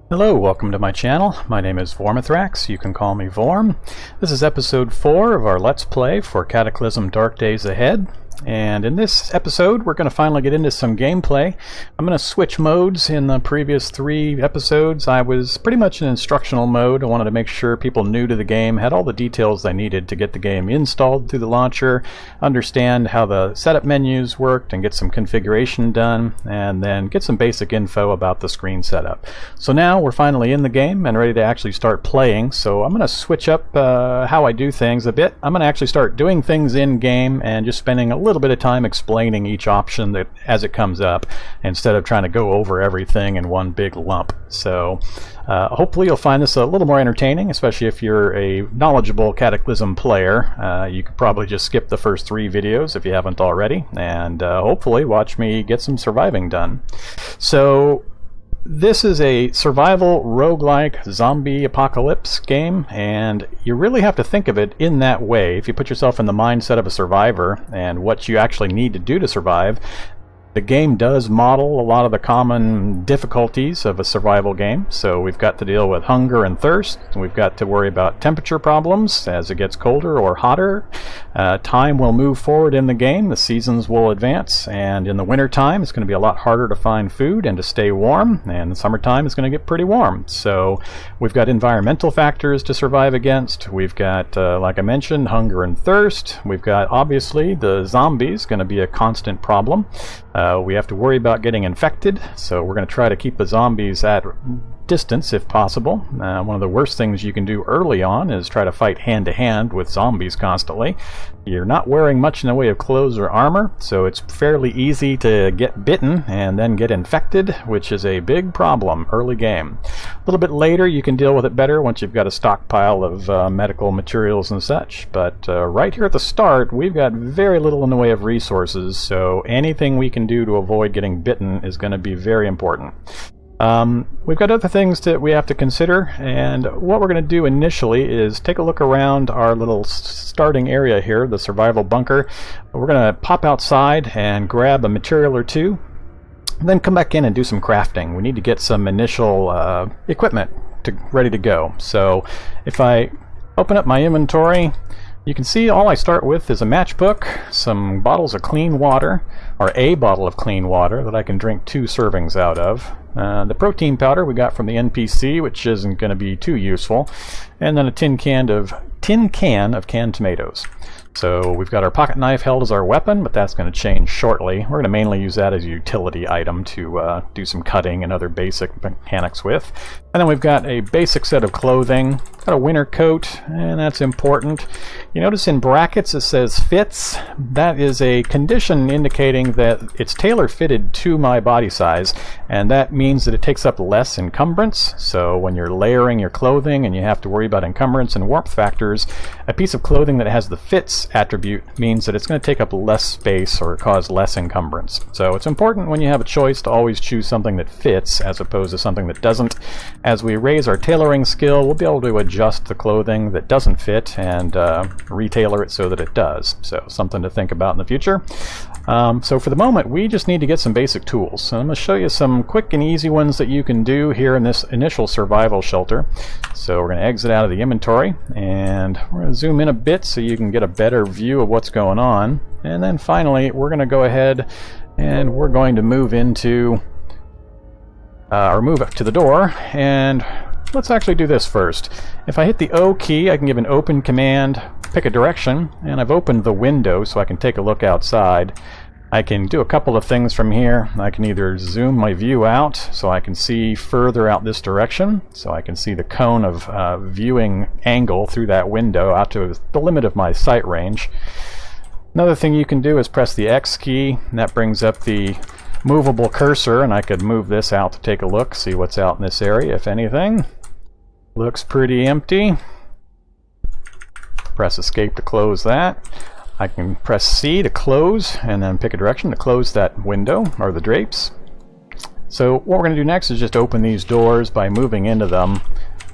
Hello, welcome to my channel. My name is Vormithrax. You can call me Vorm. This is episode 4 of our Let's Play for Cataclysm Dark Days Ahead. And in this episode, we're going to finally get into some gameplay. I'm going to switch modes. In the previous 3 episodes, I was pretty much in instructional mode. I wanted to make sure people new to the game had all the details they needed to get the game installed through the launcher, understand how the setup menus worked, and get some configuration done, and then get some basic info about the screen setup. So now we're finally in the game and ready to actually start playing. So I'm going to switch up how I do things a bit. I'm going to actually start doing things in-game and just spending a little bit of time explaining each option that as it comes up instead of trying to go over everything in one big lump. So hopefully you'll find this a little more entertaining, especially if you're a knowledgeable Cataclysm player. You could probably just skip the first 3 videos if you haven't already, and hopefully watch me get some surviving done. So this is a survival roguelike zombie apocalypse game, and you really have to think of it in that way. If you put yourself in the mindset of a survivor and what you actually need to do to survive, the game does model a lot of the common difficulties of a survival game. So we've got to deal with hunger and thirst. We've got to worry about temperature problems as it gets colder or hotter. Time will move forward in the game. The seasons will advance. And in the winter time, it's going to be a lot harder to find food and to stay warm. And in the summertime, it's going to get pretty warm. So we've got environmental factors to survive against. We've got, like I mentioned, hunger and thirst. We've got, obviously, the zombies going to be a constant problem. We have to worry about getting infected, so we're going to try to keep the zombies at distance if possible. One of the worst things you can do early on is try to fight hand-to-hand with zombies constantly. You're not wearing much in the way of clothes or armor, so it's fairly easy to get bitten and then get infected, which is a big problem early game. A little bit later you can deal with it better once you've got a stockpile of medical materials and such, but right here at the start we've got very little in the way of resources, so anything we can do to avoid getting bitten is going to be very important. We've got other things that we have to consider, and what we're going to do initially is take a look around our little starting area here, the survival bunker. We're going to pop outside and grab a material or two, and then come back in and do some crafting. We need to get some initial equipment ready to go. So if I open up my inventory, you can see all I start with is a matchbook, some bottles of clean water, or a bottle of clean water that I can drink 2 servings out of. The protein powder we got from the NPC, which isn't going to be too useful, and then a tin can of canned tomatoes. So we've got our pocket knife held as our weapon, but that's going to change shortly. We're going to mainly use that as a utility item to do some cutting and other basic mechanics with. And then we've got a basic set of clothing, got a winter coat, and that's important. You notice in brackets it says fits. That is a condition indicating that it's tailor-fitted to my body size, and that means that it takes up less encumbrance. So when you're layering your clothing and you have to worry about encumbrance and warmth factors, a piece of clothing that has the fits attribute means that it's going to take up less space or cause less encumbrance. So it's important when you have a choice to always choose something that fits as opposed to something that doesn't. As we raise our tailoring skill, we'll be able to adjust the clothing that doesn't fit and retailor it so that it does. So something to think about in the future. So for the moment, we just need to get some basic tools. So I'm going to show you some quick and easy ones that you can do here in this initial survival shelter. So we're going to exit out of the inventory, and we're going to zoom in a bit so you can get a better view of what's going on. And then finally, we're going to go ahead and we're going to move into or move up to the door, and let's actually do this first. If I hit the O key, I can give an open command, pick a direction, and I've opened the window so I can take a look outside. I can do a couple of things from here. I can either zoom my view out so I can see further out this direction, so I can see the cone of viewing angle through that window out to the limit of my sight range. Another thing you can do is press the X key, and that brings up the movable cursor, and I could move this out to take a look, see what's out in this area, if anything. Looks pretty empty. Press escape to close that. I can press C to close and then pick a direction to close that window or the drapes. So what we're going to do next is just open these doors by moving into them,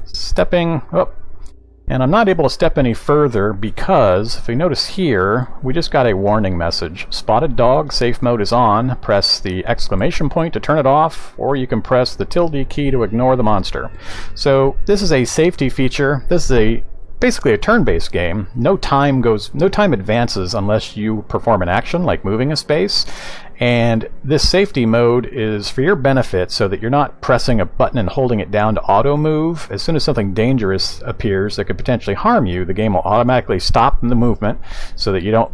stepping up, And I'm not able to step any further because, if you notice here, we just got a warning message. Spotted dog, safe mode is on. Press the exclamation point to turn it off, or you can press the tilde key to ignore the monster. So this is a safety feature. This is basically a turn-based game. No time advances unless you perform an action like moving a space. And this safety mode is for your benefit so that you're not pressing a button and holding it down to auto move. As soon as something dangerous appears that could potentially harm you, the game will automatically stop the movement so that you don't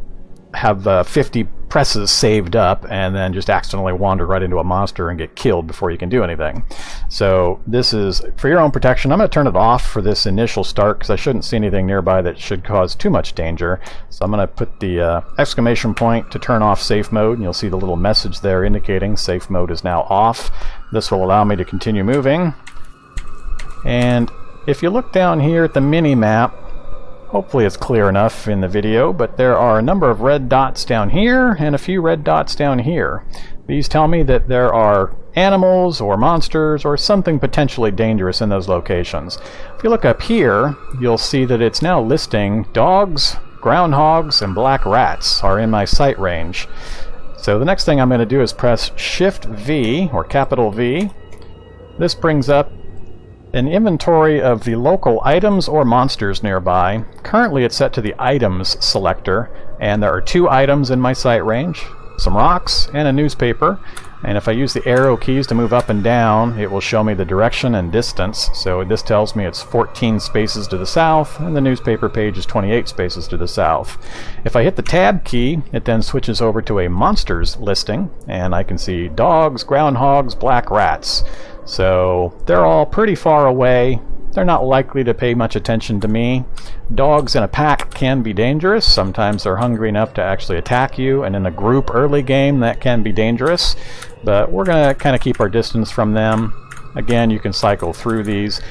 have 50 presses saved up and then just accidentally wander right into a monster and get killed before you can do anything. So this is for your own protection. I'm going to turn it off for this initial start because I shouldn't see anything nearby that should cause too much danger. So I'm going to put the exclamation point to turn off safe mode, and you'll see the little message there indicating safe mode is now off. This will allow me to continue moving. And if you look down here at the mini-map, hopefully it's clear enough in the video, but there are a number of red dots down here and a few red dots down here. These tell me that there are animals or monsters or something potentially dangerous in those locations. If you look up here, you'll see that it's now listing dogs, groundhogs, and black rats are in my sight range. So the next thing I'm going to do is press Shift V, or capital V. This brings up an inventory of the local items or monsters nearby. Currently it's set to the items selector, and there are 2 items in my sight range, some rocks and a newspaper. And if I use the arrow keys to move up and down, it will show me the direction and distance. So this tells me it's 14 spaces to the south, and the newspaper page is 28 spaces to the south. If I hit the tab key, it then switches over to a monsters listing, and I can see dogs, groundhogs, black rats. So they're all pretty far away. They're not likely to pay much attention to me. Dogs in a pack can be dangerous. Sometimes they're hungry enough to actually attack you, and in a group early game that can be dangerous. But we're going to kind of keep our distance from them. Again, you can cycle through these.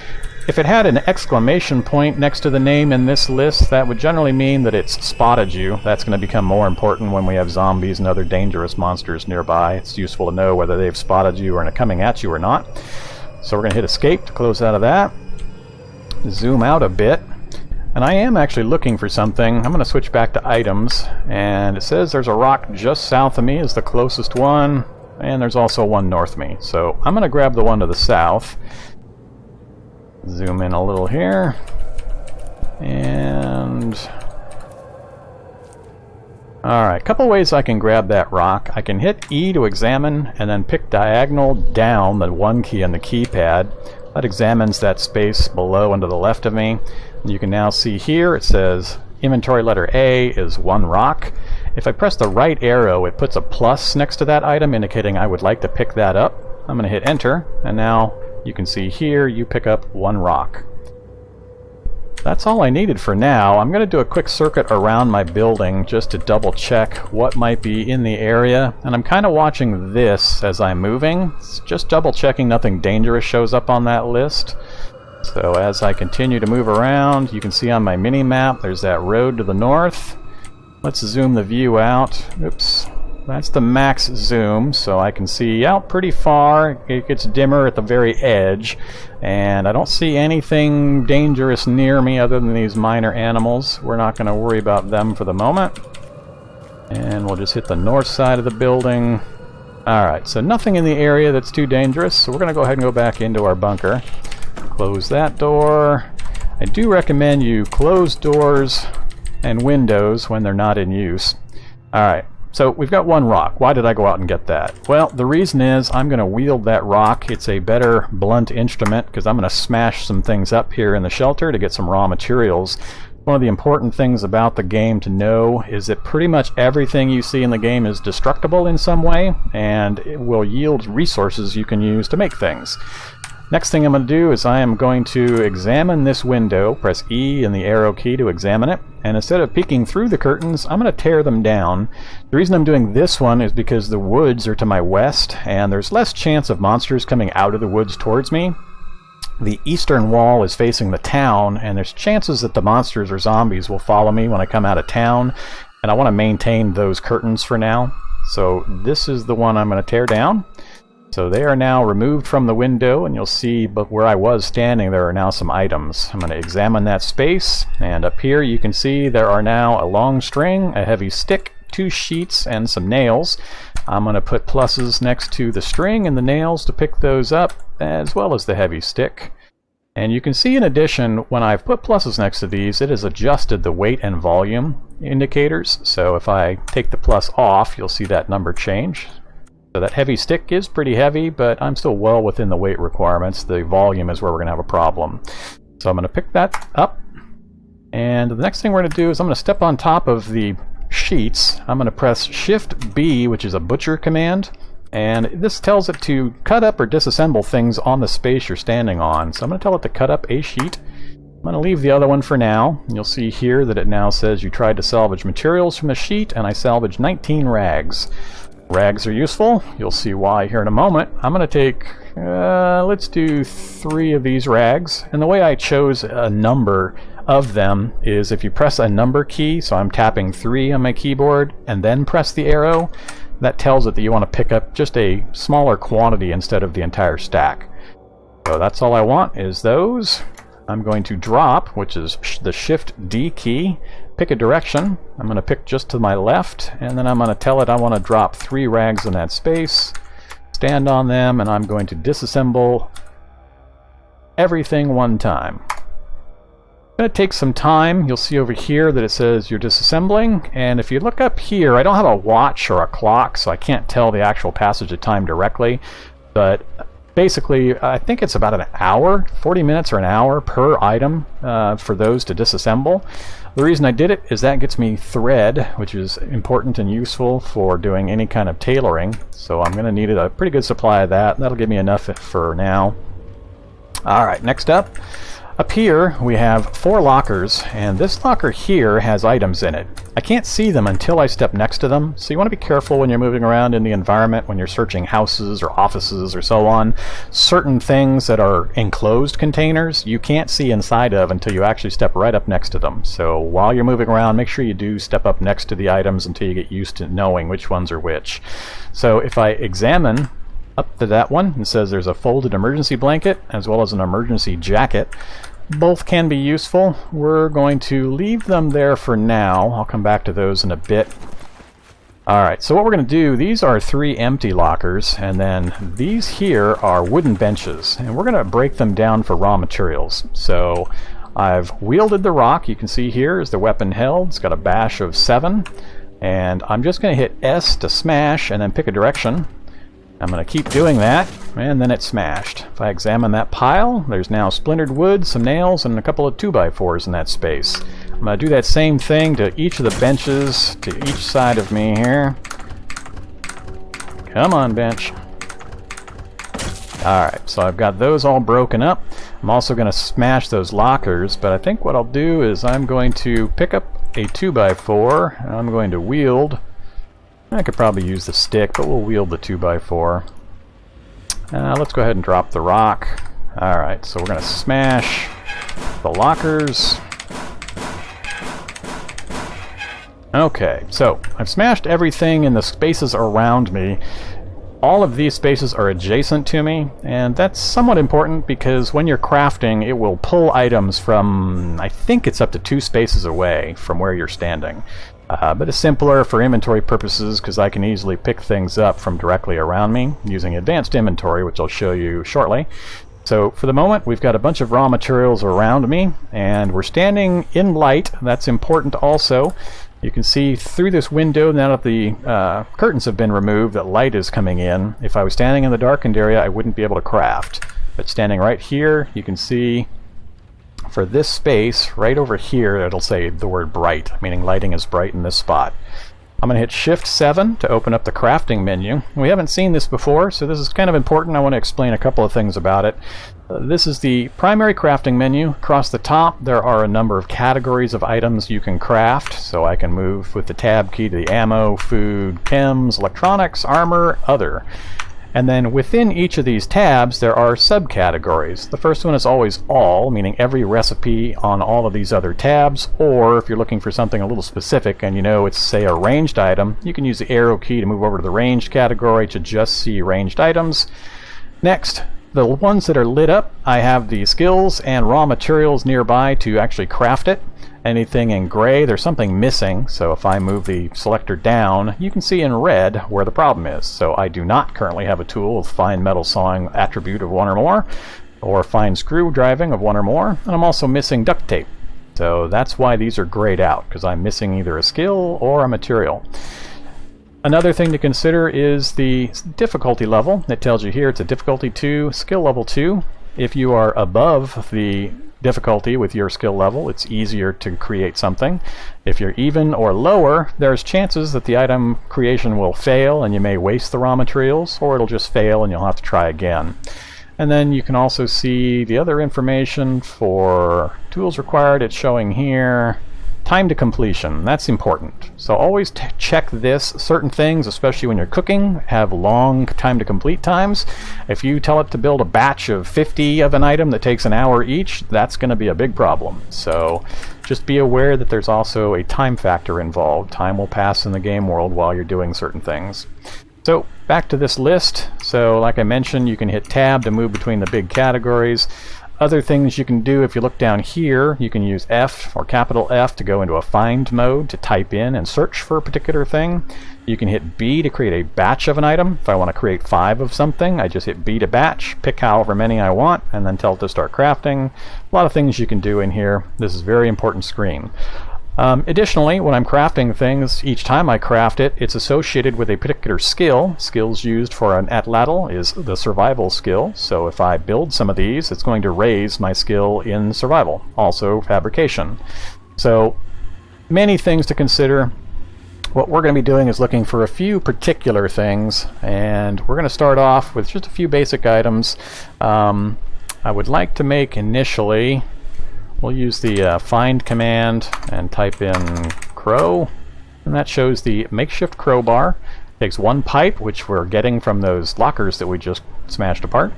If it had an exclamation point next to the name in this list, that would generally mean that it's spotted you. That's going to become more important when we have zombies and other dangerous monsters nearby. It's useful to know whether they've spotted you or are coming at you or not. So we're going to hit escape to close out of that. Zoom out a bit. And I am actually looking for something. I'm going to switch back to items. And it says there's a rock just south of me is the closest one. And there's also one north of me. So I'm going to grab the one to the south. Zoom in a little here, and alright, a couple ways I can grab that rock. I can hit E to examine and then pick diagonal down the 1 key on the keypad. That examines that space below and to the left of me. And you can now see here it says inventory letter A is 1 rock. If I press the right arrow, it puts a plus next to that item indicating I would like to pick that up. I'm going to hit enter, and now you can see here you pick up 1 rock. That's all I needed for now. I'm going to do a quick circuit around my building just to double check what might be in the area, and I'm kind of watching this as I'm moving. It's just double checking nothing dangerous shows up on that list. So as I continue to move around, you can see on my mini map there's that road to the north. Let's zoom the view out. Oops. That's the max zoom, so I can see out pretty far. It gets dimmer at the very edge, and I don't see anything dangerous near me other than these minor animals. We're not going to worry about them for the moment. And we'll just hit the north side of the building. Alright, so nothing in the area that's too dangerous, so we're going to go ahead and go back into our bunker. Close that door. I do recommend you close doors and windows when they're not in use. Alright. So we've got 1 rock. Why did I go out and get that? Well, the reason is I'm going to wield that rock. It's a better blunt instrument because I'm going to smash some things up here in the shelter to get some raw materials. One of the important things about the game to know is that pretty much everything you see in the game is destructible in some way, and it will yield resources you can use to make things. Next thing I'm going to do is I am going to examine this window, press E and the arrow key to examine it, and instead of peeking through the curtains, I'm going to tear them down. The reason I'm doing this one is because the woods are to my west, and there's less chance of monsters coming out of the woods towards me. The eastern wall is facing the town, and there's chances that the monsters or zombies will follow me when I come out of town, and I want to maintain those curtains for now. So this is the one I'm going to tear down. So they are now removed from the window, and you'll see but where I was standing there are now some items. I'm going to examine that space, and up here you can see there are now a long string, a heavy stick, 2 sheets, and some nails. I'm going to put pluses next to the string and the nails to pick those up, as well as the heavy stick. And you can see in addition, when I've put pluses next to these, it has adjusted the weight and volume indicators. So if I take the plus off, you'll see that number change. So that heavy stick is pretty heavy, but I'm still well within the weight requirements. The volume is where we're going to have a problem. So I'm going to pick that up. And the next thing we're going to do is I'm going to step on top of the sheets. I'm going to press Shift B, which is a butcher command. And this tells it to cut up or disassemble things on the space you're standing on. So I'm going to tell it to cut up a sheet. I'm going to leave the other one for now. You'll see here that it now says you tried to salvage materials from the sheet, and I salvaged 19 rags. Rags are useful. You'll see why here in a moment. I'm going to take, let's do 3 of these rags. And the way I chose a number of them is if you press a number key, so I'm tapping 3 on my keyboard, and then press the arrow, that tells it that you want to pick up just a smaller quantity instead of the entire stack. So that's all I want is those. I'm going to drop, which is the Shift D key, pick a direction. I'm going to pick just to my left, and then I'm going to tell it I want to drop 3 rags in that space, stand on them, and I'm going to disassemble everything one time. It's going to take some time. You'll see over here that it says you're disassembling, and if you look up here, I don't have a watch or a clock, so I can't tell the actual passage of time directly, but basically I think it's about an hour, 40 minutes or an hour per item for those to disassemble. The reason I did it is that gets me thread, which is important and useful for doing any kind of tailoring, so I'm going to need a pretty good supply of that. That'll give me enough for now. Alright, next up. Up here we have 4 lockers, and this locker here has items in it. I can't see them until I step next to them, so you want to be careful when you're moving around in the environment, when you're searching houses or offices or so on. Certain things that are enclosed containers you can't see inside of until you actually step right up next to them. So while you're moving around, make sure you do step up next to the items until you get used to knowing which ones are which. So if I examine up to that one, it says there's a folded emergency blanket as well as an emergency jacket. Both can be useful. We're going to leave them there for now. I'll come back to those in a bit. Alright, so what we're going to do, these are 3 empty lockers, and then these here are wooden benches, and we're going to break them down for raw materials. So I've wielded the rock. You can see here is the weapon held. It's got a bash of 7, and I'm just going to hit S to smash and then pick a direction. I'm going to keep doing that, and then it's smashed. If I examine that pile, there's now splintered wood, some nails, and a couple of 2x4s in that space. I'm going to do that same thing to each of the benches to each side of me here. Come on, bench. Alright, so I've got those all broken up. I'm also going to smash those lockers, but I think what I'll do is I'm going to pick up a 2x4, and I'm going to wield. I could probably use the stick, but we'll wield the 2x4. Let's go ahead and drop the rock. Alright, so we're going to smash the lockers. Okay, so I've smashed everything in the spaces around me. All of these spaces are adjacent to me, and that's somewhat important because when you're crafting, it will pull items from, I think it's up to 2 spaces away from where you're standing. But it's simpler for inventory purposes because I can easily pick things up from directly around me using advanced inventory, which I'll show you shortly. So for the moment, we've got a bunch of raw materials around me, and we're standing in light. That's important also. You can see through this window, now that the curtains have been removed, that light is coming in. If I was standing in the darkened area, I wouldn't be able to craft. But standing right here, you can see for this space, right over here, it'll say the word bright, meaning lighting is bright in this spot. I'm going to hit Shift 7 to open up the crafting menu. We haven't seen this before, so this is kind of important. I want to explain a couple of things about it. This is the primary crafting menu. Across the top, there are a number of categories of items you can craft, so I can move with the tab key to the ammo, food, chems, electronics, armor, other. And then within each of these tabs, there are subcategories. The first one is always all, meaning every recipe on all of these other tabs, or if you're looking for something a little specific and you know it's, say, a ranged item, you can use the arrow key to move over to the ranged category to just see ranged items. Next, the ones that are lit up, I have the skills and raw materials nearby to actually craft it. Anything in gray, there's something missing, so if I move the selector down, you can see in red where the problem is. So I do not currently have a tool with fine metal sawing attribute of 1 or more, or fine screw driving of 1 or more, and I'm also missing duct tape. So that's why these are grayed out, because I'm missing either a skill or a material. Another thing to consider is the difficulty level. It tells you here it's a difficulty 2, skill level 2. If you are above the difficulty with your skill level, it's easier to create something. If you're even or lower, there's chances that the item creation will fail and you may waste the raw materials, or it'll just fail and you'll have to try again. And then you can also see the other information for tools required. It's showing here time to completion. That's important. So always check this. Certain things, especially when you're cooking, have long time to complete times. If you tell it to build a batch of 50 of an item that takes an hour each, that's going to be a big problem. So just be aware that there's also a time factor involved. Time will pass in the game world while you're doing certain things. So back to this list. So like I mentioned, you can hit tab to move between the big categories. Other things you can do, if you look down here, you can use F or capital F to go into a find mode to type in and search for a particular thing. You can hit B to create a batch of an item. If I want to create 5 of something, I just hit B to batch, pick however many I want, and then tell it to start crafting. A lot of things you can do in here. This is a very important screen. Additionally, when I'm crafting things, each time I craft it, it's associated with a particular skill. Skills used for an atlatl is the survival skill. So if I build some of these, it's going to raise my skill in survival. Also fabrication. So many things to consider. What we're going to be doing is looking for a few particular things, and we're going to start off with just a few basic items. I would like to make initially, we'll use the find command and type in crow, and that shows the makeshift crowbar. It takes 1 pipe, which we're getting from those lockers that we just smashed apart,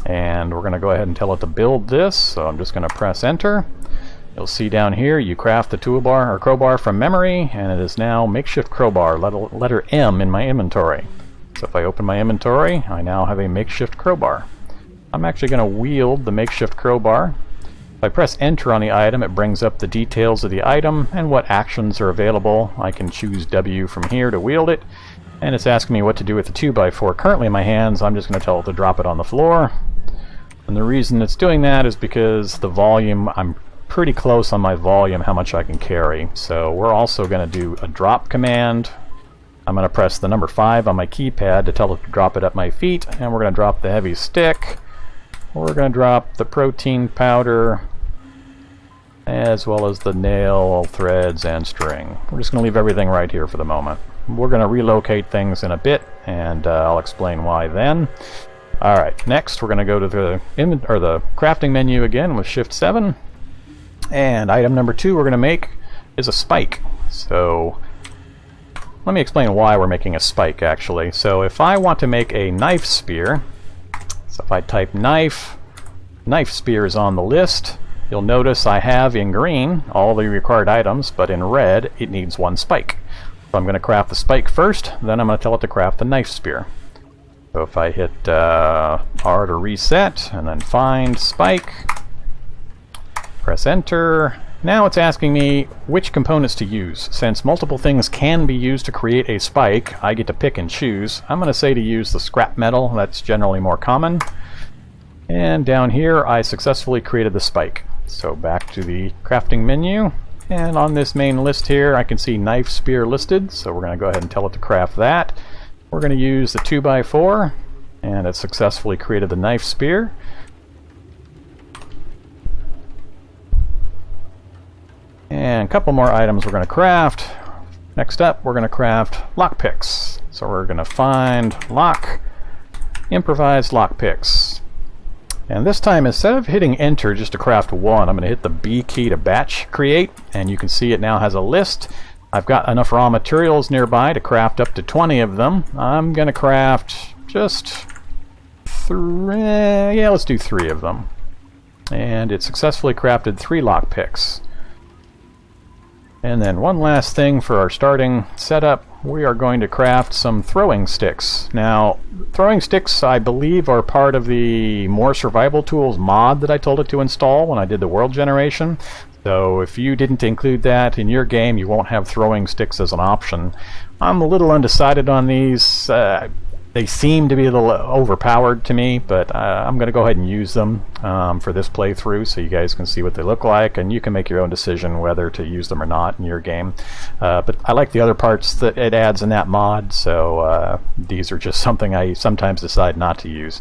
and we're going to go ahead and tell it to build this. So I'm just going to press enter. You'll see down here you craft the toolbar or crowbar from memory, and it is now makeshift crowbar, letter M in my inventory. So if I open my inventory, I now have a makeshift crowbar. I'm actually going to wield the makeshift crowbar. If I press enter on the item, it brings up the details of the item and what actions are available. I can choose W from here to wield it, and it's asking me what to do with the 2x4 currently in my hands. I'm just going to tell it to drop it on the floor. And the reason it's doing that is because the volume, I'm pretty close on my volume, how much I can carry. So we're also going to do a drop command. I'm going to press the number 5 on my keypad to tell it to drop it at my feet, and we're going to drop the heavy stick. We're going to drop the protein powder, as well as the nail, threads, and string. We're just going to leave everything right here for the moment. We're going to relocate things in a bit, and I'll explain why then. Alright, next we're going to go to the crafting menu again with Shift 7. And item number 2 we're going to make is a spike. So let me explain why we're making a spike, actually. So if I want to make a knife spear, so if I type knife, knife spear is on the list. You'll notice I have in green all the required items, but in red it needs 1 spike. So I'm going to craft the spike first, then I'm going to tell it to craft the knife spear. So if I hit R to reset, and then find spike, press enter. Now it's asking me which components to use. Since multiple things can be used to create a spike, I get to pick and choose. I'm going to say to use the scrap metal. That's generally more common. And down here I successfully created the spike. So back to the crafting menu, and on this main list here I can see knife spear listed, so we're going to go ahead and tell it to craft that. We're going to use the 2x4, and it successfully created the knife spear. And a couple more items we're going to craft. Next up we're going to craft lockpicks. So we're going to find lock, improvised lockpicks. And this time, instead of hitting enter just to craft 1, I'm going to hit the B key to batch create, and you can see it now has a list. I've got enough raw materials nearby to craft up to 20 of them. I'm going to craft just three. Yeah, let's do 3 of them. And it successfully crafted 3 lockpicks. And then one last thing for our starting setup, we are going to craft some throwing sticks. Now, throwing sticks, I believe, are part of the More Survival Tools mod that I told it to install when I did the world generation. So if you didn't include that in your game, you won't have throwing sticks as an option. I'm a little undecided on these. They seem to be a little overpowered to me, but I'm going to go ahead and use them for this playthrough so you guys can see what they look like, and you can make your own decision whether to use them or not in your game. But I like the other parts that it adds in that mod, so these are just something I sometimes decide not to use.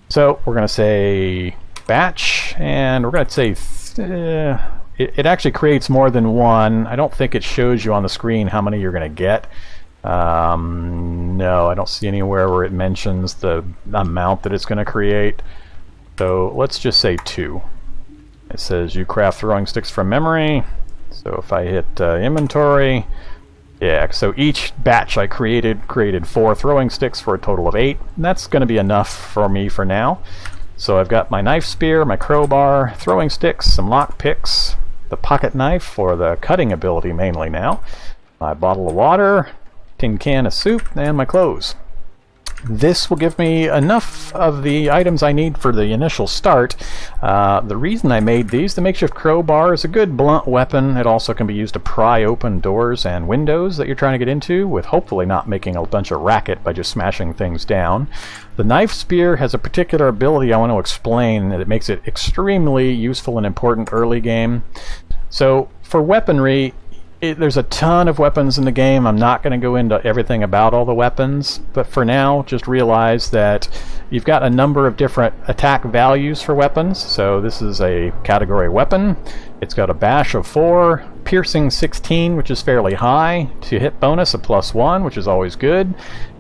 So we're going to say batch, and we're going to say it actually creates more than one. I don't think it shows you on the screen how many you're going to get. No, I don't see anywhere where it mentions the amount that it's going to create. So let's just say 2. It says you craft throwing sticks from memory. So if I hit inventory, yeah, so each batch I created 4 throwing sticks for a total of 8. And that's going to be enough for me for now. So I've got my knife spear, my crowbar, throwing sticks, some lock picks, the pocket knife for the cutting ability mainly now, my bottle of water, tin can of soup, and my clothes. This will give me enough of the items I need for the initial start. The reason I made these, the makeshift crowbar is a good blunt weapon. It also can be used to pry open doors and windows that you're trying to get into, with hopefully not making a bunch of racket by just smashing things down. The knife spear has a particular ability I want to explain that it makes it extremely useful and important early game. So for weaponry, there's a ton of weapons in the game. I'm not going to go into everything about all the weapons, but for now, just realize that you've got a number of different attack values for weapons. So this is a category weapon. It's got a bash of 4, piercing 16, which is fairly high, to hit bonus of +1, which is always good.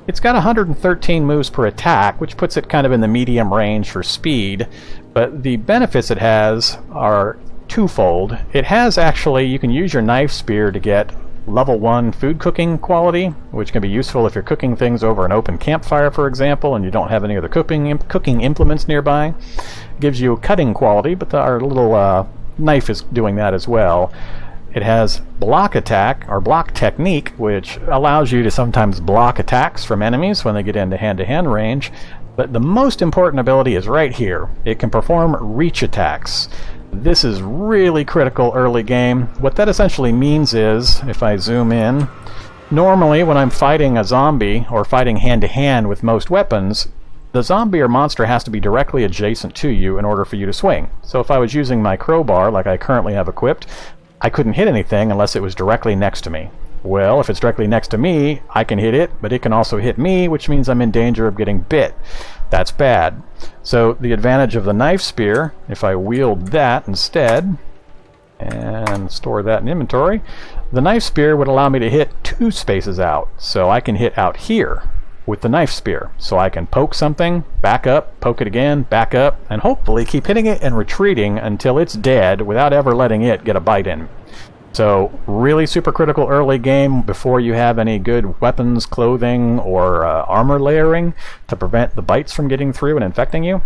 It's got 113 moves per attack, which puts it kind of in the medium range for speed, but the benefits it has are twofold. It has actually, you can use your knife spear to get level 1 food cooking quality, which can be useful if you're cooking things over an open campfire, for example, and you don't have any other cooking implements nearby. It gives you cutting quality, but our little knife is doing that as well. It has block attack, or block technique, which allows you to sometimes block attacks from enemies when they get into hand-to-hand range. But the most important ability is right here. It can perform reach attacks. This is really critical early game. What that essentially means is, if I zoom in, normally when I'm fighting a zombie, or fighting hand-to-hand with most weapons, the zombie or monster has to be directly adjacent to you in order for you to swing. So if I was using my crowbar, like I currently have equipped, I couldn't hit anything unless it was directly next to me. Well, if it's directly next to me, I can hit it, but it can also hit me, which means I'm in danger of getting bit. That's bad. So the advantage of the knife spear, if I wield that instead, and store that in inventory, the knife spear would allow me to hit 2 spaces out. So I can hit out here with the knife spear. So I can poke something, back up, poke it again, back up, and hopefully keep hitting it and retreating until it's dead without ever letting it get a bite in. So really super critical early game before you have any good weapons, clothing, or armor layering to prevent the bites from getting through and infecting you.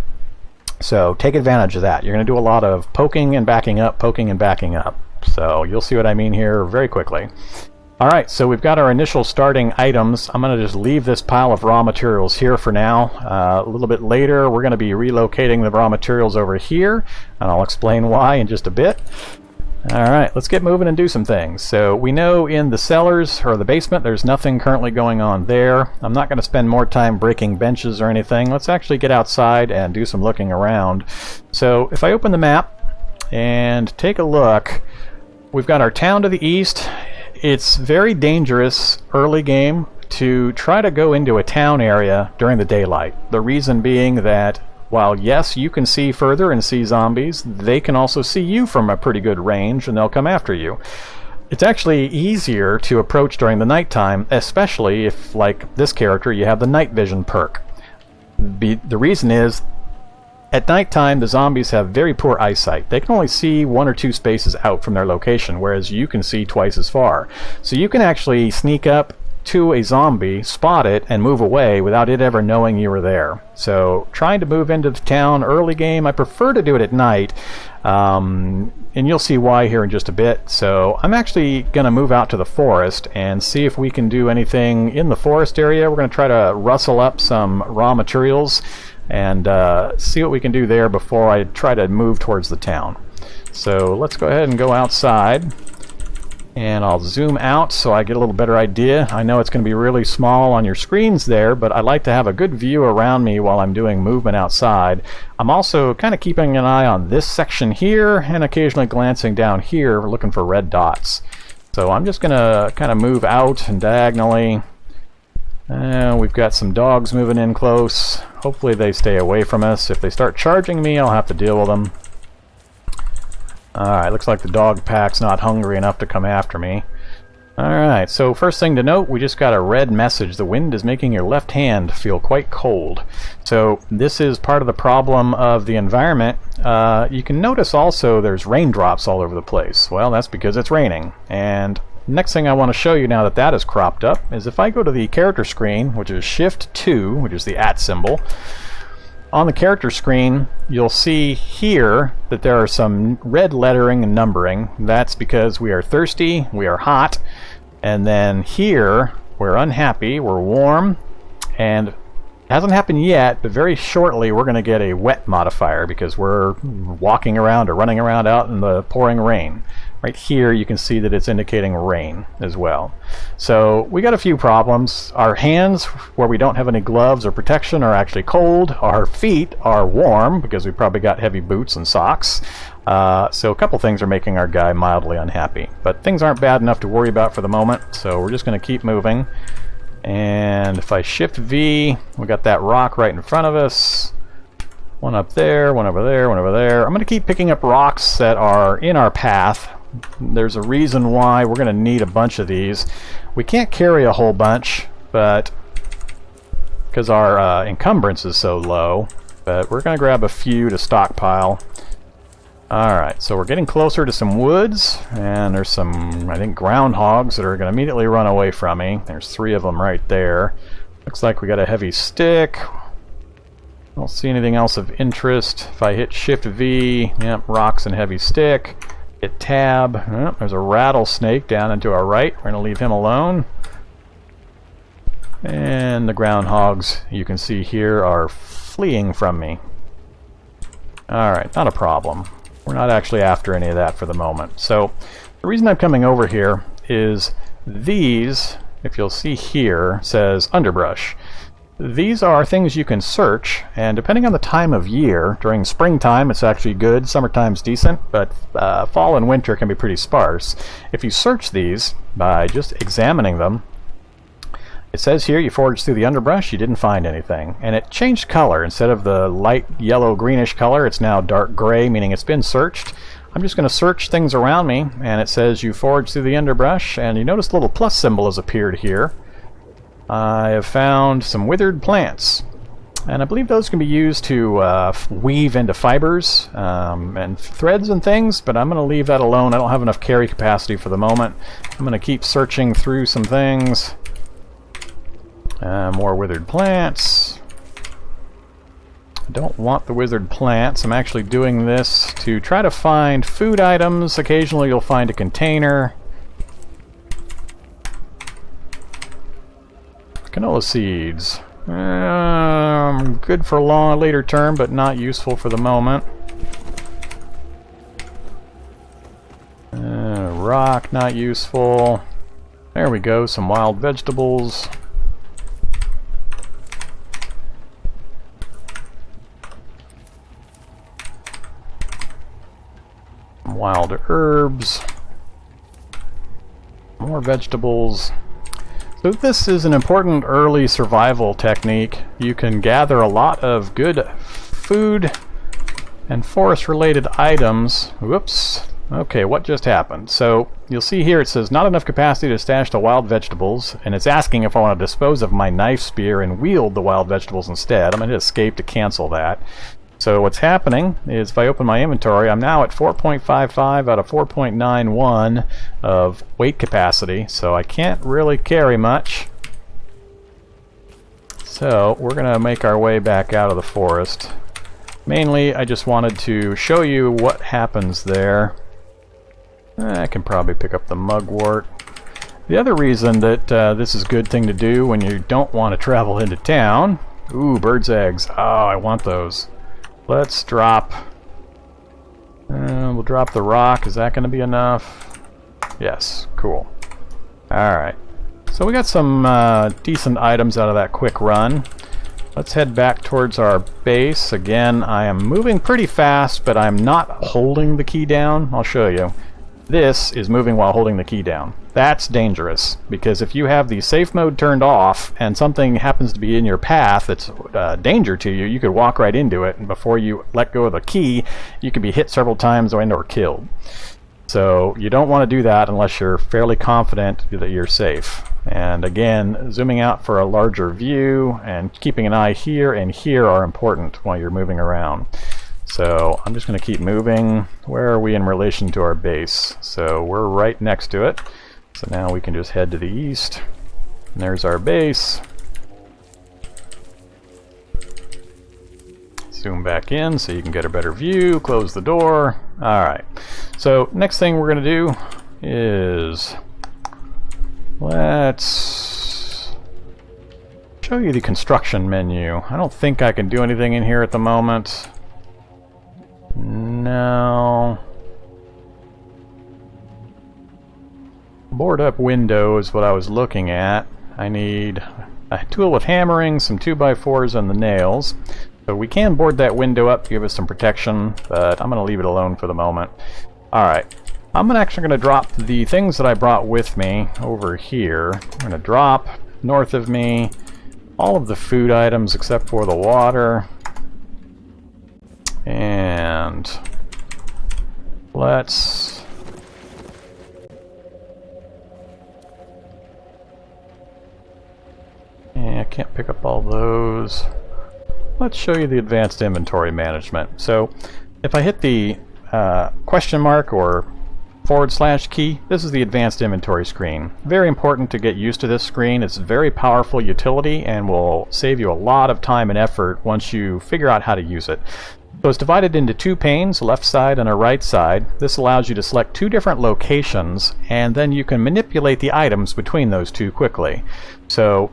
So take advantage of that. You're going to do a lot of poking and backing up, poking and backing up. So you'll see what I mean here very quickly. Alright, so we've got our initial starting items. I'm going to just leave this pile of raw materials here for now. A little bit later we're going to be relocating the raw materials over here, and I'll explain why in just a bit. Alright, let's get moving and do some things. So we know in the cellars, or the basement, there's nothing currently going on there. I'm not going to spend more time breaking benches or anything. Let's actually get outside and do some looking around. So if I open the map and take a look, we've got our town to the east. It's very dangerous early game to try to go into a town area during the daylight. The reason being that while yes, you can see further and see zombies, they can also see you from a pretty good range and they'll come after you. It's actually easier to approach during the nighttime, especially if, like this character, you have the night vision perk. The reason is, at nighttime, the zombies have very poor eyesight. They can only see 1 or 2 spaces out from their location, whereas you can see twice as far. So you can actually sneak up to a zombie, spot it, and move away without it ever knowing you were there. So trying to move into the town early game, I prefer to do it at night, and you'll see why here in just a bit. So I'm actually going to move out to the forest and see if we can do anything in the forest area. We're going to try to rustle up some raw materials and see what we can do there before I try to move towards the town. So let's go ahead and go outside, and I'll zoom out so I get a little better idea. I know it's going to be really small on your screens there, but I like to have a good view around me while I'm doing movement outside. I'm also kind of keeping an eye on this section here and occasionally glancing down here looking for red dots. So I'm just going to kind of move out and diagonally. We've got some dogs moving in close. Hopefully they stay away from us. If they start charging me, I'll have to deal with them. Alright, looks like the dog pack's not hungry enough to come after me. Alright, so first thing to note, we just got a red message. The wind is making your left hand feel quite cold. So this is part of the problem of the environment. You can notice also there's raindrops all over the place. Well, that's because it's raining. And next thing I want to show you now that that is cropped up is if I go to the character screen, which is Shift 2, which is the @ symbol, on the character screen, you'll see here that there are some red lettering and numbering. That's because we are thirsty, we are hot, and then here we're unhappy, we're warm, and it hasn't happened yet, but very shortly we're going to get a wet modifier because we're walking around or running around out in the pouring rain. Right here you can see that it's indicating rain as well. So we got a few problems. Our hands, where we don't have any gloves or protection, are actually cold. Our feet are warm because we probably got heavy boots and socks. So a couple things are making our guy mildly unhappy. But things aren't bad enough to worry about for the moment, so we're just going to keep moving. And if I Shift V, we got that rock right in front of us. One up there, one over there, one over there. I'm going to keep picking up rocks that are in our path. There's a reason why we're going to need a bunch of these. We can't carry a whole bunch, but because our encumbrance is so low, but we're going to grab a few to stockpile. Alright, so we're getting closer to some woods, and there's some, I think, groundhogs that are going to immediately run away from me. There's 3 of them right there. Looks like we got a heavy stick. I don't see anything else of interest. If I hit Shift V, yep, rocks and heavy stick. Hit Tab. Oh, there's a rattlesnake down and to our right. We're going to leave him alone. And the groundhogs, you can see here, are fleeing from me. Alright, not a problem. We're not actually after any of that for the moment. So, the reason I'm coming over here is these, if you'll see here, says underbrush. These are things you can search, and depending on the time of year, during springtime it's actually good, summertime's decent, but fall and winter can be pretty sparse. If you search these by just examining them, it says here you foraged through the underbrush, you didn't find anything. And it changed color. Instead of the light yellow greenish color, it's now dark gray, meaning it's been searched. I'm just going to search things around me, and it says you foraged through the underbrush, and you notice the little plus symbol has appeared here. I have found some withered plants, and I believe those can be used to weave into fibers and threads and things, but I'm going to leave that alone. I don't have enough carry capacity for the moment. I'm going to keep searching through some things. More withered plants. I don't want the withered plants. I'm actually doing this to try to find food items. Occasionally you'll find a container. Canola seeds. Good for a later term, but not useful for the moment. Rock, not useful. There we go, some wild vegetables. Wild herbs. More vegetables. So this is an important early survival technique. You can gather a lot of good food and forest-related items. Whoops. Okay, what just happened? So you'll see here it says not enough capacity to stash the wild vegetables, and it's asking if I want to dispose of my knife spear and wield the wild vegetables instead. I'm going to hit escape to cancel that. So what's happening is if I open my inventory, I'm now at 4.55 out of 4.91 of weight capacity, so I can't really carry much. So we're going to make our way back out of the forest. Mainly, I just wanted to show you what happens there. I can probably pick up the mugwort. The other reason that this is a good thing to do when you don't want to travel into town... Ooh, bird's eggs. Oh, I want those. Let's drop... we'll drop the rock. Is that going to be enough? Yes, cool. Alright. So we got some decent items out of that quick run. Let's head back towards our base. Again, I am moving pretty fast, but I'm not holding the key down. I'll show you. This is moving while holding the key down. That's dangerous, because if you have the safe mode turned off and something happens to be in your path that's danger to you, you could walk right into it, and before you let go of the key, you could be hit several times or killed. So you don't want to do that unless you're fairly confident that you're safe. And again, zooming out for a larger view and keeping an eye here and here are important while you're moving around. So I'm just going to keep moving. Where are we in relation to our base? So we're right next to it. So now we can just head to the east. And there's our base. Zoom back in so you can get a better view. Close the door. Alright. So next thing we're going to do is... let's show you the construction menu. I don't think I can do anything in here at the moment. No. Board up window is what I was looking at. I need a tool with hammering, some 2x4s, and the nails. So we can board that window up to give us some protection, but I'm going to leave it alone for the moment. Alright. I'm actually going to drop the things that I brought with me over here. I'm going to drop north of me all of the food items except for the water. And let's... yeah, I can't pick up all those. Let's show you the advanced inventory management. So if I hit the question mark or / key, this is the advanced inventory screen. Very important to get used to this screen. It's a very powerful utility and will save you a lot of time and effort once you figure out how to use it. So it's divided into two panes, a left side and a right side. This allows you to select two different locations, and then you can manipulate the items between those two quickly. So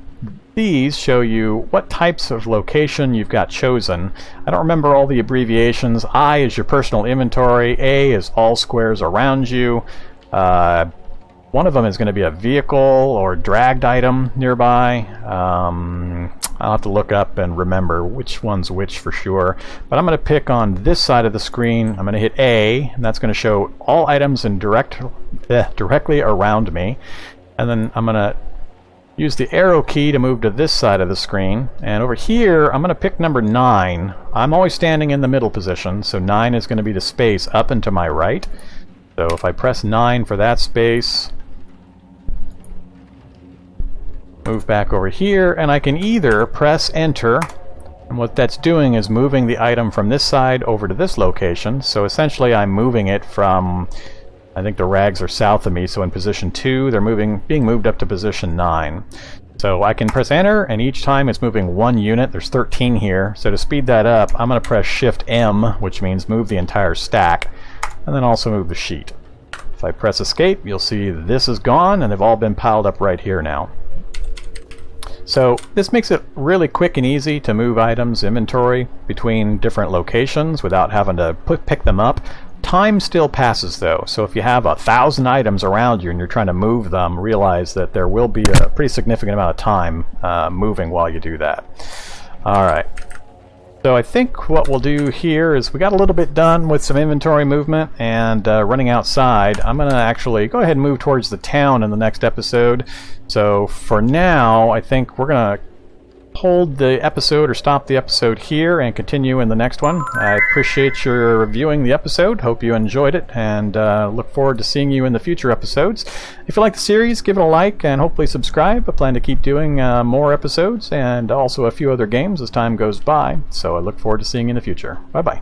these show you what types of location you've got chosen. I don't remember all the abbreviations. I is your personal inventory. A is all squares around you. One of them is going to be a vehicle or dragged item nearby. I'll have to look up and remember which one's which for sure. But I'm going to pick on this side of the screen. I'm going to hit A, and that's going to show all items in directly around me. And then I'm going to use the arrow key to move to this side of the screen. And over here, I'm going to pick number 9. I'm always standing in the middle position, so 9 is going to be the space up and to my right. So if I press 9 for that space, move back over here, and I can either press enter, and what that's doing is moving the item from this side over to this location. So essentially I'm moving it from, I think the rags are south of me, so in position 2 they're being moved up to position 9. So I can press enter, and each time it's moving 1 unit. There's 13 here, so to speed that up I'm going to press shift M, which means move the entire stack, and then also move the sheet. If I press escape, you'll see this is gone and they've all been piled up right here now. So this makes it really quick and easy to move items, inventory, between different locations without having to pick them up. Time still passes though, so if you have 1,000 items around you and you're trying to move them, realize that there will be a pretty significant amount of time moving while you do that. Alright. So I think what we'll do here is we got a little bit done with some inventory movement and running outside. I'm going to actually go ahead and move towards the town in the next episode. So for now, I think we're going to hold the episode or stop the episode here and continue in the next one. I appreciate your reviewing the episode. Hope you enjoyed it, and look forward to seeing you in the future episodes. If you like the series, give it a like and hopefully subscribe. I plan to keep doing more episodes and also a few other games as time goes by. So I look forward to seeing you in the future. Bye-bye.